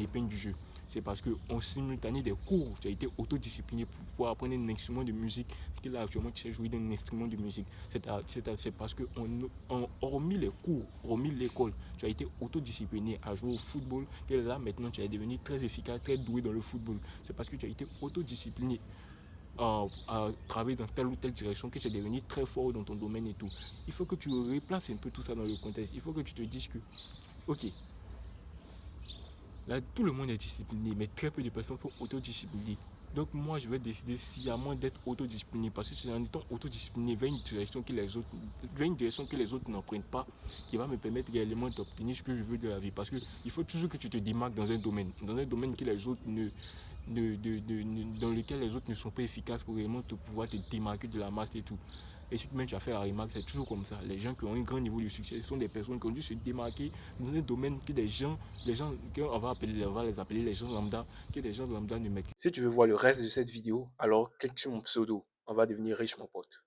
épingle du jeu. C'est parce qu'en simultané des cours, tu as été autodiscipliné pour pouvoir apprendre un instrument de musique. Que là, actuellement, tu sais jouer d'un instrument de musique. C'est parce que, hormis les cours, hormis l'école, tu as été autodiscipliné à jouer au football. Que là, maintenant, tu es devenu très efficace, très doué dans le football. C'est parce que tu as été autodiscipliné à travailler dans telle ou telle direction que tu es devenu très fort dans ton domaine et tout. Il faut que tu replaces un peu tout ça dans le contexte. Il faut que tu te dises que, ok, là, tout le monde est discipliné, mais très peu de personnes sont autodisciplinées. Donc moi, je vais décider sciemment d'être autodiscipliné parce que c'est en étant autodiscipliné vers une direction que les autres n'empruntent pas, qui va me permettre réellement d'obtenir ce que je veux de la vie. Parce qu'il faut toujours que tu te démarques dans un domaine que les autres dans lequel les autres ne sont pas efficaces pour réellement te pouvoir te démarquer de la masse et tout. Et si même tu as fait la remarque, c'est toujours comme ça. Les gens qui ont un grand niveau de succès sont des personnes qui ont dû se démarquer dans un domaine que les gens on va les appeler les gens lambda, que les gens lambda ne mettent. Si tu veux voir le reste de cette vidéo, alors clique sur mon pseudo. On va devenir riche, mon pote.